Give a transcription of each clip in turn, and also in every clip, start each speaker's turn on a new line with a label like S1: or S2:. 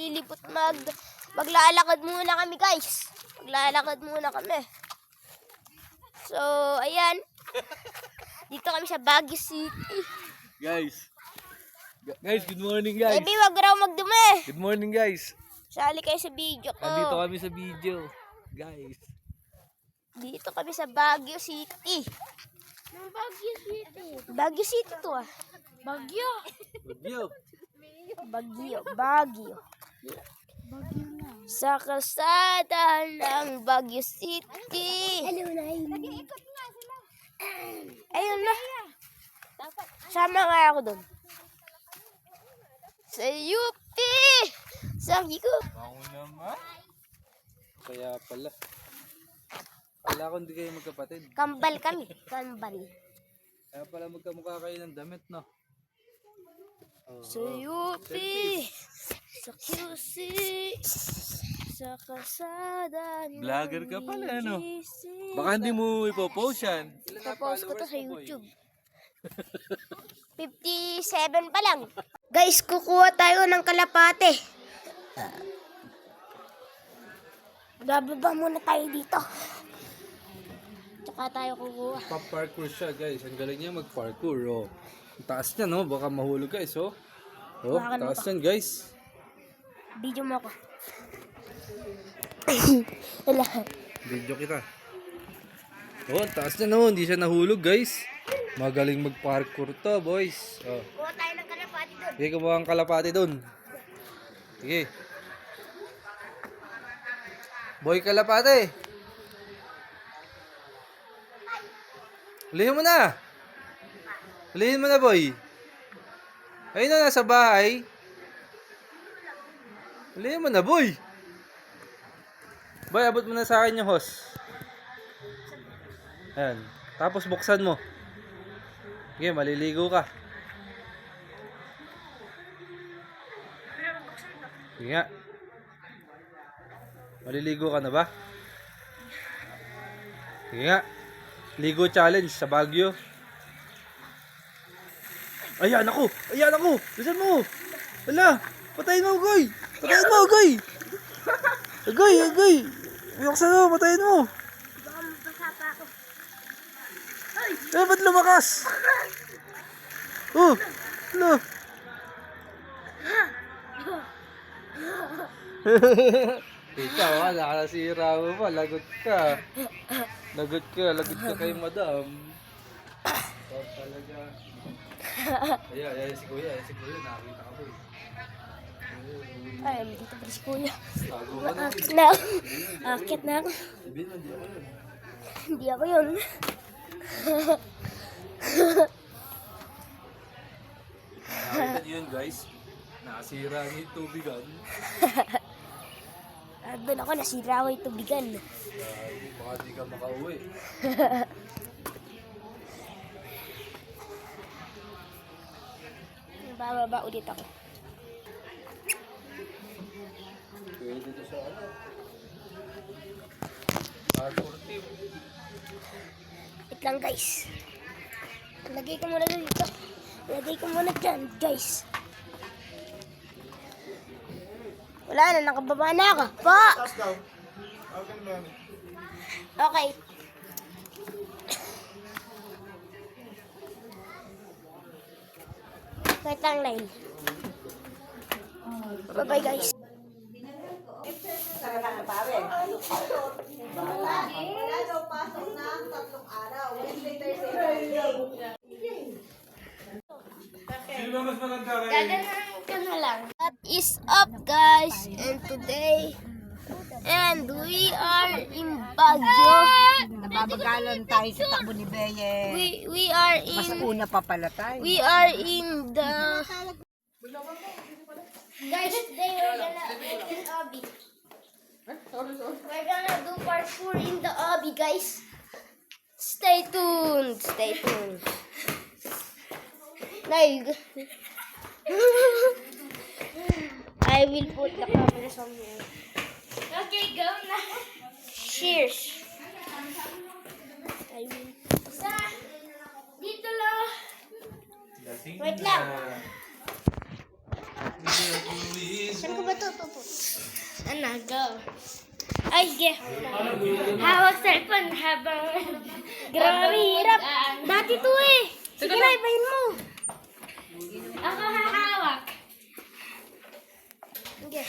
S1: lilipot maglalakad muna kami guys. Maglalakad muna kami. So, ayan. Dito kami sa Baguio City.
S2: Guys, good morning guys.
S1: Baby, wag raw magdumi.
S2: Good morning guys.
S1: Sali kayo sa video ko.
S2: Nandito kami sa video. Guys.
S1: Dito kami sa Baguio City.
S3: Baguio City.
S1: Baguio City to ah.
S3: Baguio.
S1: Baguio.
S3: Baguio na.
S1: Sa kalsada ng Baguio City.
S3: Hello na.
S1: Ayun na. Sama nga ako doon. Sa UP. Sabi ko.
S2: Ako naman. Kaya pala. Kala ko hindi kayo magkapatid.
S1: Kambal kami. Kambal.
S2: Kaya pala magkamukha kayo ng damit, no? Oh,
S1: Sa UP. Sa QC. Sa kalsada ng
S2: Vlogger ka pala, ano?
S1: GC.
S2: Baka hindi mo ipopost yan.
S1: Ipopost ko to sa YouTube. 57 pa lang. Guys, kukuha tayo ng kalapate. Bababa muna tayo dito. Tsaka tayo kukuha.
S2: Pa-parkour siya, guys. Ang galing niya mag-parkour, oh. Ang taas niya, no? Baka mahulog guys, oh. Oh,
S1: Baka
S2: taas yan, guys.
S1: Video mo ako. Wala.
S2: Video kita. Oh, ang taas niya, no? Hindi siya nahulog, guys. Magaling mag-parkour to, boys. Oh.
S1: Kuha tayo ng kalapate doon.
S2: Sige, kumuha ang kalapati doon. Sige. Boy kalapate. Hulihin mo na. Hulihin mo na, boy. Ayun na, nasa bahay. Hulihin mo na, boy. Boy, abot mo na sa akin yung hose. Ayan. Tapos buksan mo. Sige, maliligo ka. Sige nga. Maliligo ka na ba? Sige nga. Ligo challenge sa Baguio. Ayan ako! Ayan ako! Bisan mo! Wala! Patayin mo, Goy! Patayin mo, Goy! Goy! Goy! Buksan mo! Patayin mo!
S1: Baka mabasa pa ako.
S2: Ba't lumakas? Oh! Ano? Ikaw, nakasira mo pa. Lagot ka. Lagot ka kay madam. Ikaw talaga. Ayan, si Kuya. Nakakita ka po eh.
S1: Ay, dito pa si Kuya.
S2: Tago ka na.
S1: Akit na ako. Akit na ako.
S2: Sabihin mo, hindi ako yun.
S1: Hindi ako yun.
S2: Nakakita niyo yun, guys. Nakasira niyo yung tubigan.
S1: Doon ako, nasira ako yung tubigan.
S2: Baka di ka makauwi.
S1: Bababa ulit ako.
S2: Pwede to sa ano? Hardcore team.
S1: Wait lang guys. Lagay ko muna dito. Lagay ko muna dyan guys. Wala na, nakababa na ako. Pa! Okay. Wait lang, Lail. Bye-bye guys.
S2: Sino ba mas maganda kayo?
S1: Gaganahan ko na lang. What is up guys? And we are in Baguio.
S3: Nababagalan tayo sa takbo ni Beye.
S1: We are
S3: Mas
S1: in
S3: una pa pala tayo.
S1: We are in the guys. Today we're gonna in Obi. We're gonna do parkour in the Obi, guys. Stay tuned. Stay tuned. Now, I will put the camera somewhere. Okay, go na. Cheers. I will. Dito lang. Wait lang. Saan ko ba ito? Ano, go. Ay, sige. Hawak cellphone habang... Grabe, hirap. Dati to eh. Sige na, ibahin mo. Ako hahawak. Sige.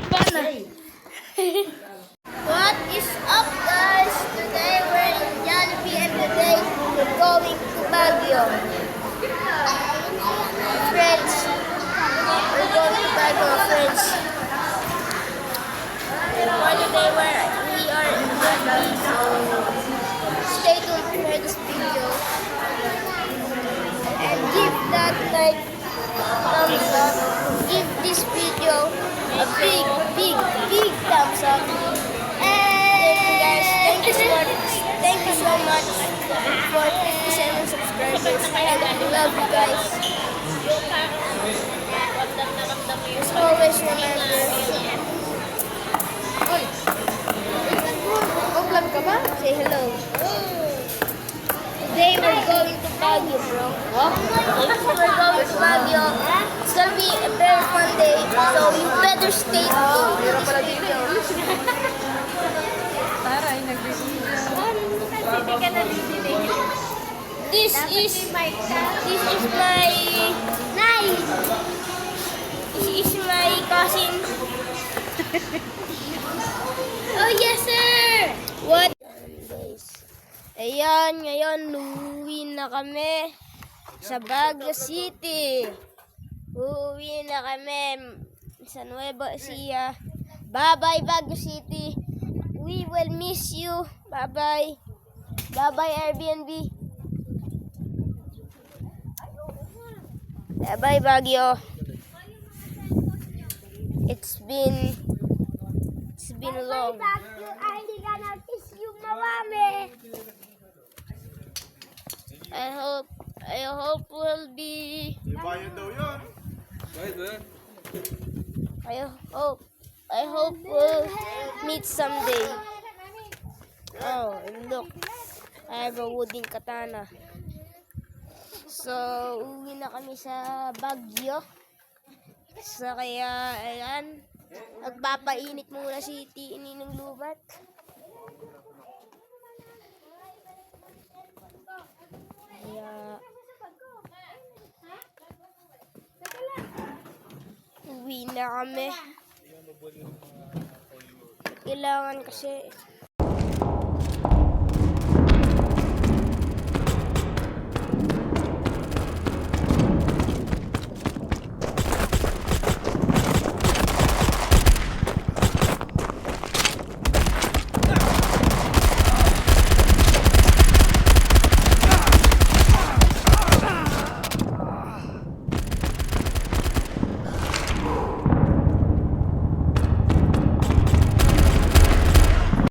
S1: Paano? What is up, guys? Today we're in Jollibee and today we're going to Baguio. Friends, we're going to Baguio, friends. For today we are in Jollibee, so stay tuned for this video. And give that like thumbs up. Give this video a big thumbs up. And guys, thank you so much for 57 subscribers. And I love you guys. Just always remember.
S3: Vlog ka ba?
S1: Say hello. Today we're going to Baguio, bro. We're going to Baguio. It's gonna be a very fun day, so you better stay tuned.
S3: Taray, nagbibigay.
S1: This is my cousin. Oh yes, sir. What? Ayan, ngayon uuwi na kami sa Baguio City. Uuwi na kami sa Nueva Ecija. Bye-bye, Baguio City. We will miss you. Bye-bye. Bye-bye, Airbnb. Bye-bye, Baguio. It's been long. I'm gonna miss you, Mawame. I hope we'll be. I hope we'll meet someday. Oh, and look, I have a wooden katana. So, uwi na kami sa Baguio. So, kaya, ayan, nagpapainit muna si Tini ng lubat. Kaya, uwi na kami. Kailangan kasi